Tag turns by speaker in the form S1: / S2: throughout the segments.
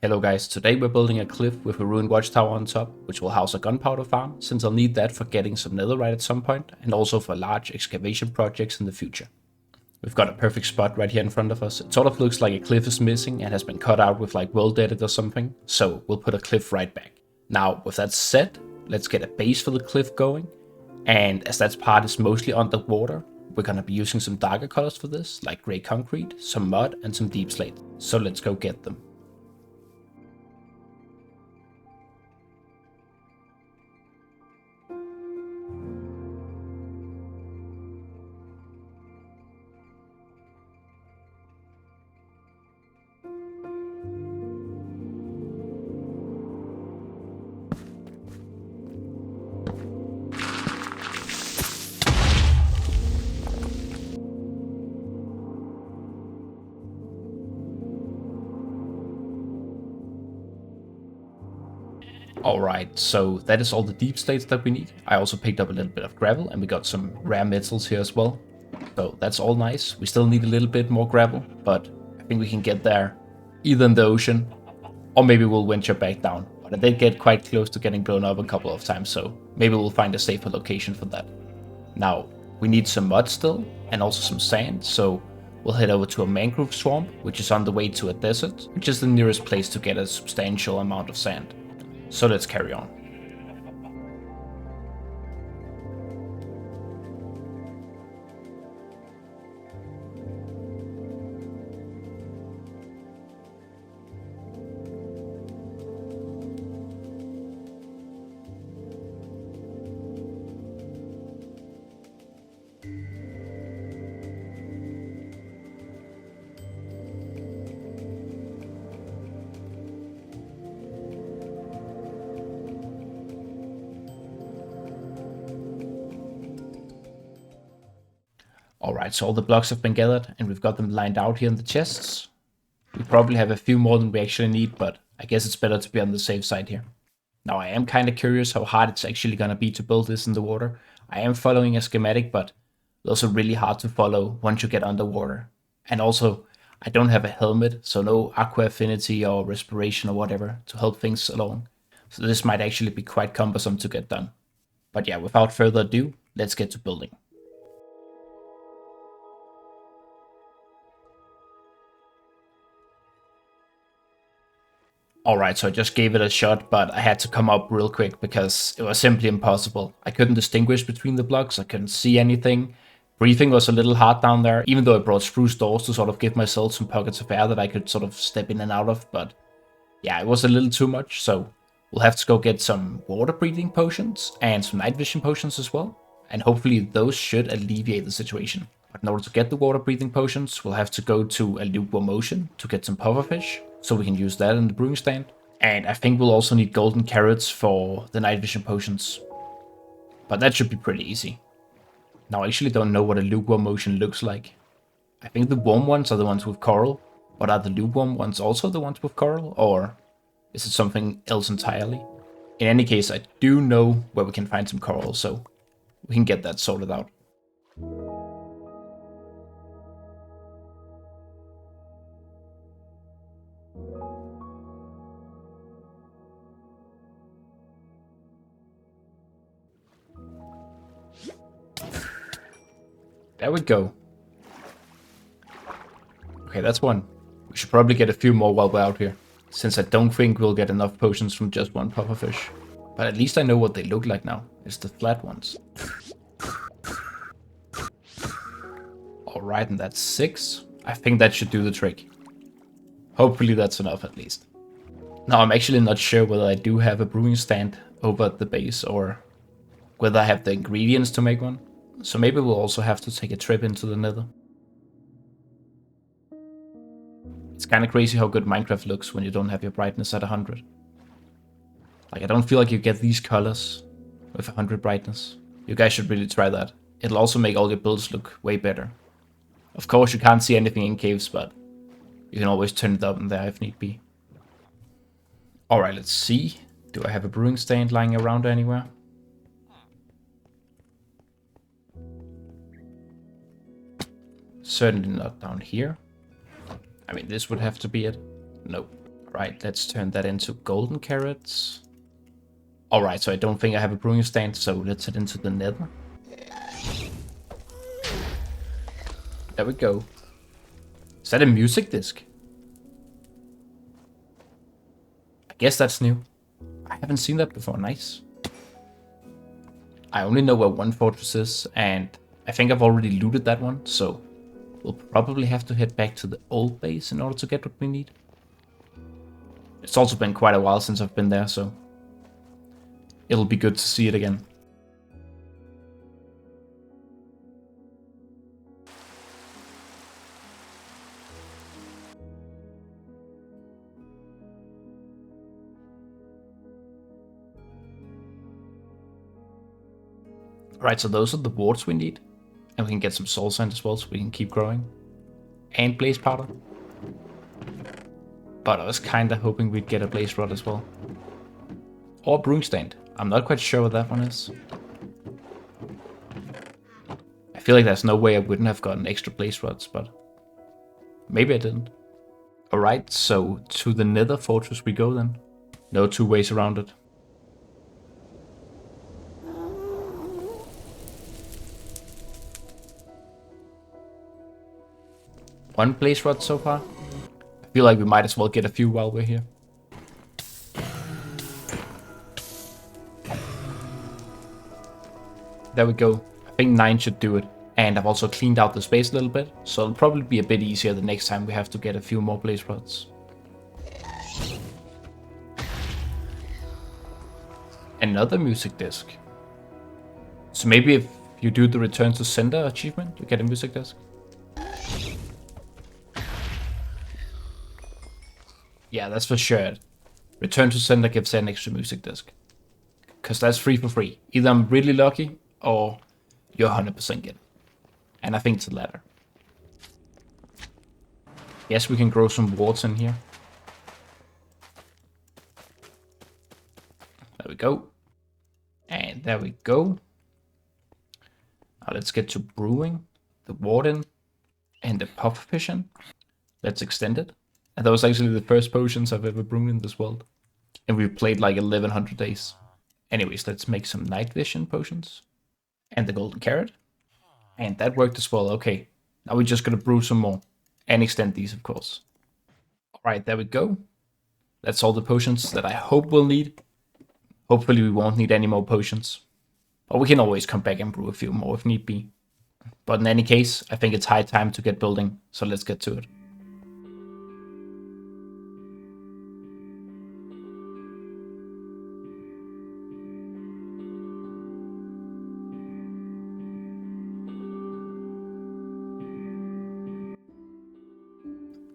S1: Hello guys, today we're building a cliff with a ruined watchtower on top, which will house a gunpowder farm, since I'll need that for getting some netherite at some point, and also for large excavation projects in the future. We've got a perfect spot right here in front of us. It sort of looks like a cliff is missing and has been cut out with like world edit or something, so we'll put a cliff right back. Now, with that said, let's get a base for the cliff going, and as that part is mostly underwater, we're gonna be using some darker colors for this, like grey concrete, some mud, and some deep slate. So let's go get them. Alright, so that is all the deep slates that we need. I also picked up a little bit of gravel and we got some rare metals here as well. So that's all nice. We still need a little bit more gravel, but I think we can get there either in the ocean or maybe we'll venture back down. But I did get quite close to getting blown up a couple of times, so maybe we'll find a safer location for that. Now, we need some mud still and also some sand, so we'll head over to a mangrove swamp, which is on the way to a desert, which is the nearest place to get a substantial amount of sand. So let's carry on. Alright, so all the blocks have been gathered and we've got them lined out here in the chests. We probably have a few more than we actually need, but I guess it's better to be on the safe side here. Now I am kind of curious how hard it's actually going to be to build this in the water. I am following a schematic, but it's also really hard to follow once you get underwater. And also, I don't have a helmet, so no aqua affinity or respiration or whatever to help things along. So this might actually be quite cumbersome to get done. But yeah, without further ado, let's get to building. Alright, so I just gave it a shot, but I had to come up real quick because it was simply impossible. I couldn't distinguish between the blocks, I couldn't see anything. Breathing was a little hard down there, even though I brought spruce doors to sort of give myself some pockets of air that I could sort of step in and out of, but yeah, it was a little too much, so we'll have to go get some water breathing potions and some night vision potions as well, and hopefully those should alleviate the situation. But in order to get the water breathing potions, we'll have to go to a lukewarm ocean to get some pufferfish, so we can use that in the brewing stand. And I think we'll also need golden carrots for the night vision potions. But that should be pretty easy. Now I actually don't know what a lukewarm ocean looks like. I think the warm ones are the ones with coral, but are the lukewarm ones also the ones with coral, or is it something else entirely? In any case, I do know where we can find some coral, so we can get that sorted out. There we go. Okay, that's one. We should probably get a few more while we're out here, since I don't think we'll get enough potions from just one pufferfish. But at least I know what they look like now. It's the flat ones. Alright, and that's 6. I think that should do the trick. Hopefully that's enough at least. Now I'm actually not sure whether I do have a brewing stand over at the base, or whether I have the ingredients to make one. So maybe we'll also have to take a trip into the nether. It's kind of crazy how good Minecraft looks when you don't have your brightness at 100. Like, I don't feel like you get these colors with 100 brightness. You guys should really try that. It'll also make all your builds look way better. Of course, you can't see anything in caves, but you can always turn it up in there if need be. Alright, let's see. Do I have a brewing stand lying around anywhere? Certainly not down here. I mean, this would have to be it. Nope. Right, let's turn that into golden carrots. Alright, so I don't think I have a brewing stand, so let's head into the nether. There we go. Is that a music disc? I guess that's new. I haven't seen that before, nice. I only know where one fortress is, and I think I've already looted that one, so we'll probably have to head back to the old base in order to get what we need. It's also been quite a while since I've been there, so it'll be good to see it again. Right, so those are the wards we need. And we can get some soul sand as well so we can keep growing. And blaze powder. But I was kinda hoping we'd get a blaze rod as well. Or brewing stand. I'm not quite sure what that one is. I feel like there's no way I wouldn't have gotten extra blaze rods, but maybe I didn't. Alright, so to the nether fortress we go then. No two ways around it. One blaze rod so far. I feel like we might as well get a few while we're here. There we go. I think 9 should do it. And I've also cleaned out the space a little bit, so it'll probably be a bit easier the next time we have to get a few more blaze rods. Another music disc. So maybe if you do the return to sender achievement, you get a music disc. Yeah, that's for sure. Return to sender gives an extra music disc. Because that's free for free. Either I'm really lucky, or you're 100% get it. And I think it's the latter. Yes, we can grow some wards in here. There we go. And there we go. Now let's get to brewing, the warden, and the puff fission. Let's extend it. And that was actually the first potions I've ever brewed in this world. And we've played like 1100 days. Anyways, let's make some night vision potions. And the golden carrot. And that worked as well. Okay, now we're just gonna brew some more. And extend these, of course. Alright, there we go. That's all the potions that I hope we'll need. Hopefully we won't need any more potions. Or we can always come back and brew a few more if need be. But in any case, I think it's high time to get building. So let's get to it.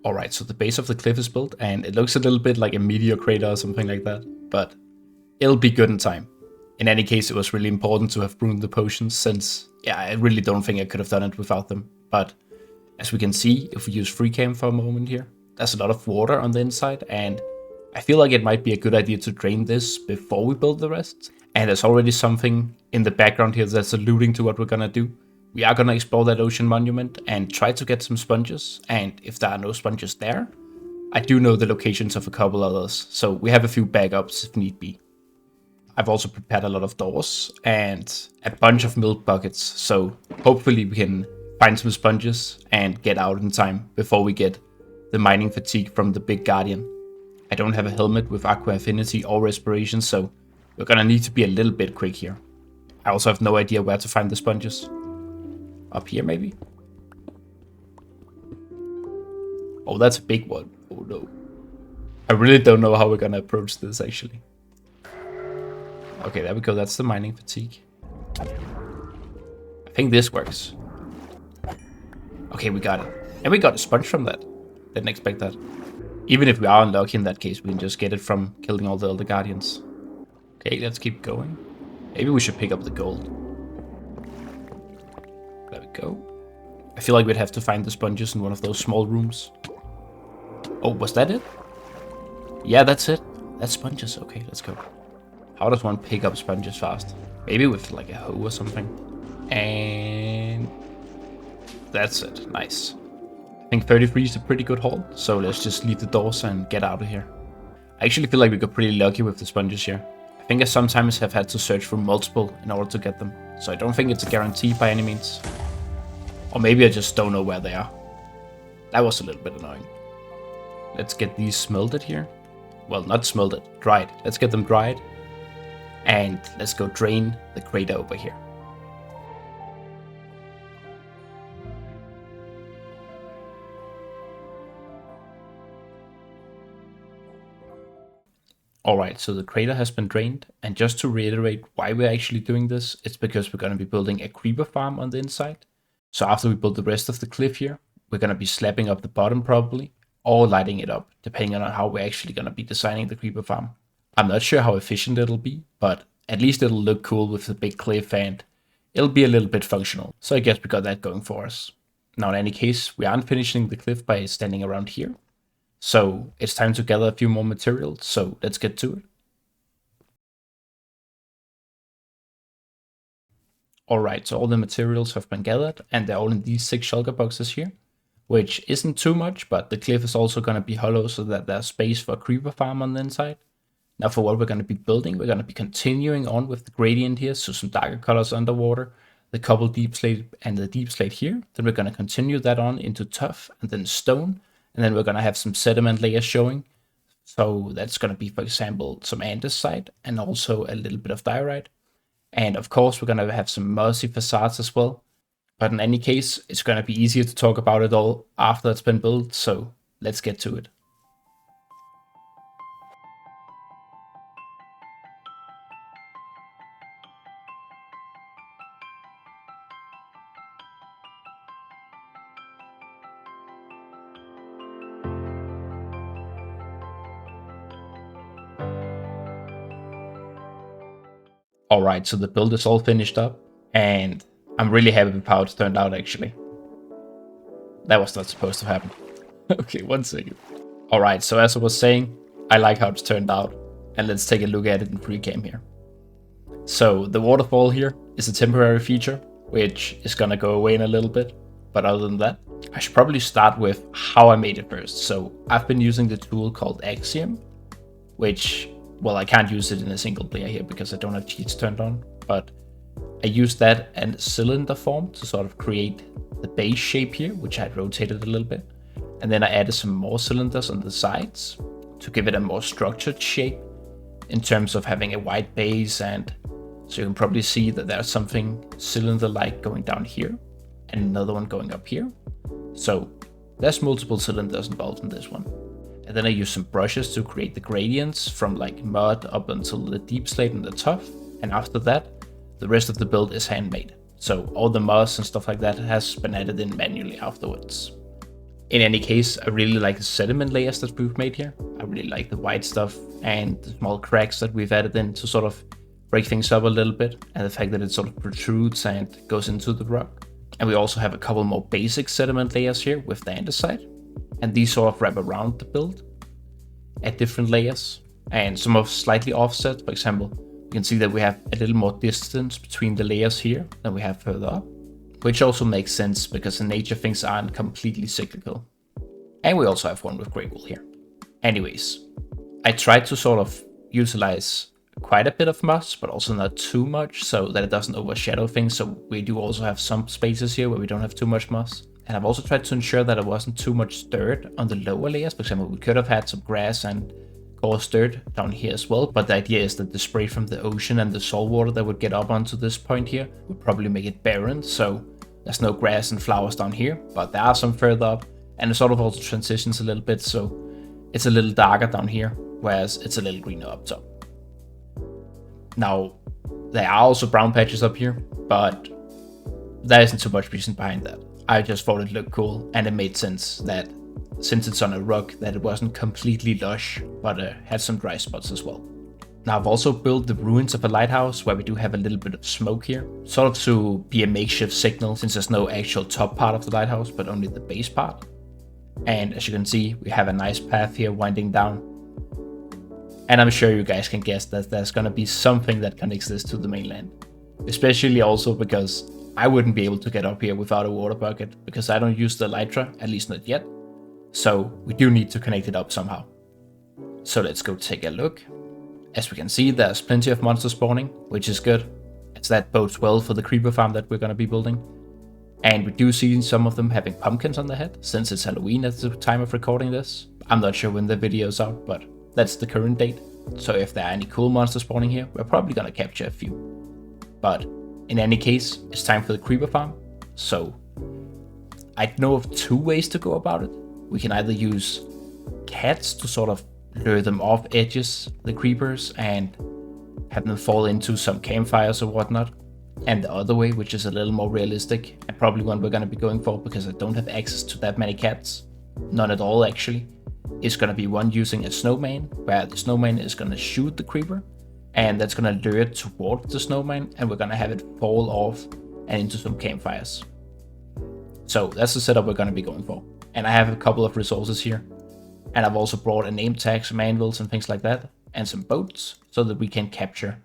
S1: Alright, so the base of the cliff is built, and it looks a little bit like a meteor crater or something like that, but it'll be good in time. In any case, it was really important to have brewed the potions, since, yeah, I really don't think I could have done it without them. But as we can see, if we use Freecam for a moment here, there's a lot of water on the inside, and I feel like it might be a good idea to drain this before we build the rest. And there's already something in the background here that's alluding to what we're gonna do. We are gonna explore that ocean monument and try to get some sponges, and if there are no sponges there, I do know the locations of a couple others, so we have a few backups if need be. I've also prepared a lot of doors and a bunch of milk buckets, so hopefully we can find some sponges and get out in time before we get the mining fatigue from the big guardian. I don't have a helmet with aqua affinity or respiration, so we're gonna need to be a little bit quick here. I also have no idea where to find the sponges. Up here, maybe? Oh, that's a big one. Oh, no. I really don't know how we're gonna approach this, actually. Okay, there we go. That's the mining fatigue. I think this works. Okay, we got it. And we got a sponge from that. Didn't expect that. Even if we are unlucky in that case, we can just get it from killing all the other guardians. Okay, let's keep going. Maybe we should pick up the gold. There we go. I feel like we'd have to find the sponges in one of those small rooms. Oh, was that it? Yeah, that's it. That's sponges. Okay, let's go. How does one pick up sponges fast? Maybe with like a hoe or something. And that's it. Nice. I think 33 is a pretty good haul. So let's just leave the doors and get out of here. I actually feel like we got pretty lucky with the sponges here. I think I sometimes have had to search for multiple in order to get them, so I don't think it's a guarantee by any means. Or maybe I just don't know where they are. That was a little bit annoying. Let's get these smelted here. Well, not smelted, dried. Let's get them dried. And let's go drain the crater over here. Alright, so the crater has been drained, and just to reiterate why we're actually doing this, it's because we're going to be building a creeper farm on the inside. So after we build the rest of the cliff here, we're going to be slapping up the bottom probably, or lighting it up, depending on how we're actually going to be designing the creeper farm. I'm not sure how efficient it'll be, but at least it'll look cool with the big cliff and it'll be a little bit functional. So I guess we got that going for us. Now in any case, we aren't finishing the cliff by standing around here. So it's time to gather a few more materials, so let's get to it. Alright, so all the materials have been gathered, and they're all in these 6 shulker boxes here, which isn't too much, but the cliff is also going to be hollow so that there's space for a creeper farm on the inside. Now for what we're going to be building, we're going to be continuing on with the gradient here, so some darker colors underwater, the cobble deep slate and the deep slate here. Then we're going to continue that on into tuff and then stone, and then we're going to have some sediment layers showing. So that's going to be, for example, some andesite and also a little bit of diorite. And of course, we're going to have some mossy facades as well. But in any case, it's going to be easier to talk about it all after it's been built, so let's get to it. Alright, so the build is all finished up, and I'm really happy with how it turned out actually. That was not supposed to happen. Okay, one second. Alright, so as I was saying, I like how it's turned out, and let's take a look at it in Freecam here. So the waterfall here is a temporary feature, which is gonna go away in a little bit, but other than that, I should probably start with how I made it first. So I've been using the tool called Axiom, which, well, I can't use it in a single player here because I don't have cheats turned on, but I used that and cylinder form to sort of create the base shape here, which I had rotated a little bit. And then I added some more cylinders on the sides to give it a more structured shape in terms of having a wide base. And so you can probably see that there's something cylinder-like going down here and another one going up here. So there's multiple cylinders involved in this one. And then I use some brushes to create the gradients from like mud up until the deep slate and the tuff. And after that, the rest of the build is handmade. So all the moss and stuff like that has been added in manually afterwards. In any case, I really like the sediment layers that we've made here. I really like the white stuff and the small cracks that we've added in to sort of break things up a little bit. And the fact that it sort of protrudes and goes into the rock. And we also have a couple more basic sediment layers here with the andesite. And these sort of wrap around the build at different layers, and some are slightly offset. For example, you can see that we have a little more distance between the layers here than we have further up, which also makes sense because in nature things aren't completely cyclical. And we also have one with grey wool here. Anyways, I tried to sort of utilize quite a bit of moss, but also not too much so that it doesn't overshadow things. So we do also have some spaces here where we don't have too much moss. And I've also tried to ensure that it wasn't too much dirt on the lower layers. For example, we could have had some grass and coarse dirt down here as well. But the idea is that the spray from the ocean and the salt water that would get up onto this point here would probably make it barren. So there's no grass and flowers down here, but there are some further up. And it sort of also transitions a little bit. So it's a little darker down here, whereas it's a little greener up top. Now, there are also brown patches up here, but there isn't too much reason behind that. I just thought it looked cool, and it made sense that since it's on a rock, that it wasn't completely lush, but had some dry spots as well. Now I've also built the ruins of a lighthouse where we do have a little bit of smoke here, sort of to be a makeshift signal since there's no actual top part of the lighthouse, but only the base part. And as you can see, we have a nice path here winding down. And I'm sure you guys can guess that there's gonna be something that connects this to the mainland. Especially also because I wouldn't be able to get up here without a water bucket, because I don't use the elytra, at least not yet. So we do need to connect it up somehow. So let's go take a look. As we can see, there's plenty of monsters spawning, which is good, as that bodes well for the creeper farm that we're going to be building. And we do see some of them having pumpkins on their head, since it's Halloween at the time of recording this. I'm not sure when the video's out, but that's the current date. So if there are any cool monsters spawning here, we're probably going to capture a few. But in any case, it's time for the creeper farm. So I know of two ways to go about it. We can either use cats to sort of lure them off edges, the creepers, and have them fall into some campfires or whatnot. And the other way, which is a little more realistic, and probably one we're going to be going for because I don't have access to that many cats, none at all actually, is going to be one using a snowman, where the snowman is going to shoot the creeper, and that's going to lure it towards the snowman, and we're going to have it fall off and into some campfires. So that's the setup we're going to be going for. And I have a couple of resources here. And I've also brought a name tag, some anvils and things like that, and some boats, so that we can capture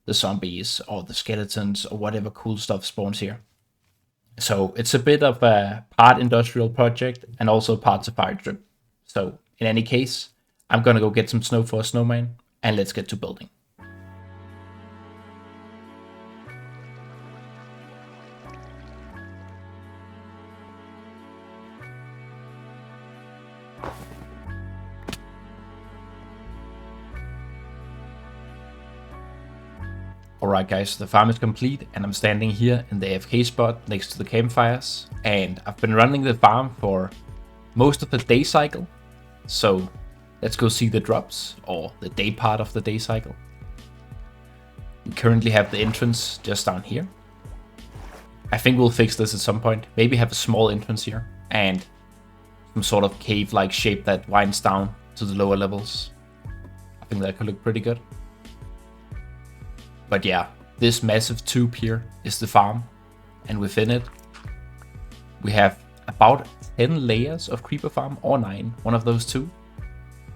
S1: the zombies or the skeletons or whatever cool stuff spawns here. So it's a bit of a part industrial project and also part safari trip. So in any case, I'm gonna go get some snow for a snowman, and let's get to building. Alright guys, so the farm is complete and I'm standing here in the AFK spot next to the campfires, and I've been running the farm for most of the day cycle. So let's go see the drops, or the day part of the day cycle. We currently have the entrance just down here. I think we'll fix this at some point, maybe have a small entrance here and some sort of cave-like shape that winds down to the lower levels. I think that could look pretty good. But yeah, this massive tube here is the farm, and within it we have about 10 layers of creeper farm, or 9, one of those two.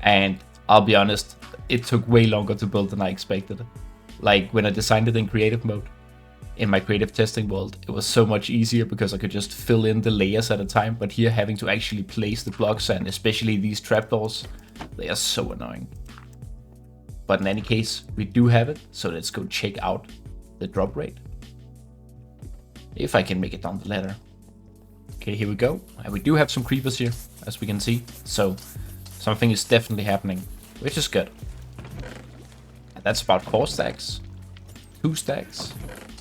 S1: And I'll be honest, it took way longer to build than I expected. Like when I designed it in creative mode, in my creative testing world, it was so much easier because I could just fill in the layers at a time, but here having to actually place the blocks, and especially these trapdoors, they are so annoying. But in any case, we do have it, so let's go check out the drop rate. If I can make it down the ladder. Okay, here we go. And we do have some creepers here, as we can see. So something is definitely happening, which is good. And that's about 4 stacks, 2 stacks,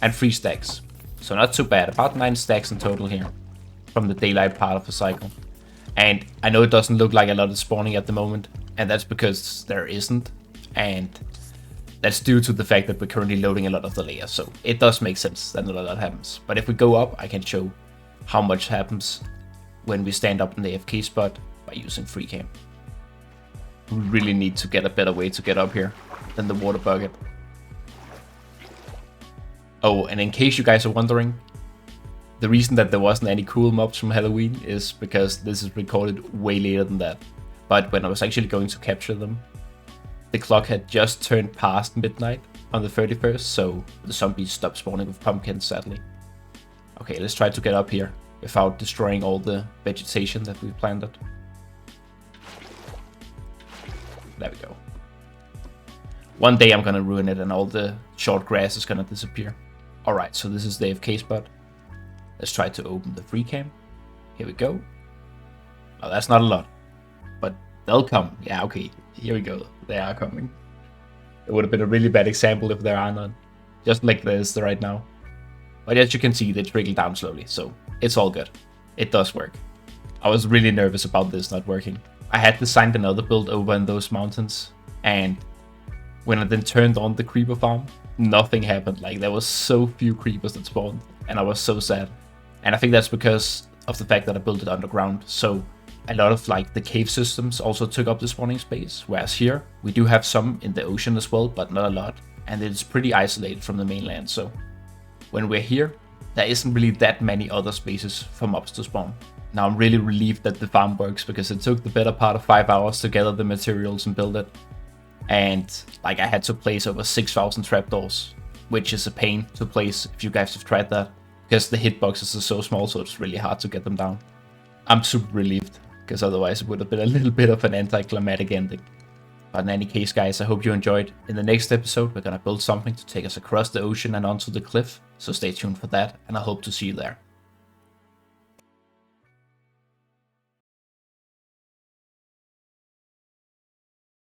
S1: and 3 stacks. So not too bad, about 9 stacks in total here from the daylight part of the cycle. And I know it doesn't look like a lot is spawning at the moment, and that's because there isn't. And that's due to the fact that we're currently loading a lot of the layers, so it does make sense that not a lot happens. But if we go up, I can show how much happens when we stand up in the AFK spot by using Freecam. We really need to get a better way to get up here than the water bucket. Oh, and in case you guys are wondering, the reason that there wasn't any cool mobs from Halloween is because this is recorded way later than that. But when I was actually going to capture them, the clock had just turned past midnight on the 31st, so the zombies stopped spawning with pumpkins, sadly. Okay, let's try to get up here without destroying all the vegetation that we've planted. There we go. One day I'm gonna ruin it and all the short grass is gonna disappear. Alright, so this is the AFK spot. Let's try to open the Freecam. Here we go. Oh, that's not a lot, but they'll come. Yeah, okay. Here we go. They are coming. It would have been a really bad example if there are none. Just like this right now. But as you can see, they trickle down slowly, so it's all good. It does work. I was really nervous about this not working. I had designed another build over in those mountains, and when I then turned on the creeper farm, nothing happened. Like, there was so few creepers that spawned, and I was so sad. And I think that's because of the fact that I built it underground, so a lot of like the cave systems also took up the spawning space, whereas here we do have some in the ocean as well, but not a lot, and it's pretty isolated from the mainland. So when we're here, there isn't really that many other spaces for mobs to spawn. Now I'm really relieved that the farm works, because it took the better part of 5 hours to gather the materials and build it, and like I had to place over 6,000 trapdoors, which is a pain to place if you guys have tried that, because the hitboxes are so small, so it's really hard to get them down. I'm super relieved, because otherwise it would have been a little bit of an anticlimactic ending. But in any case, guys, I hope you enjoyed. In the next episode, we're gonna build something to take us across the ocean and onto the cliff, so stay tuned for that, and I hope to see you there.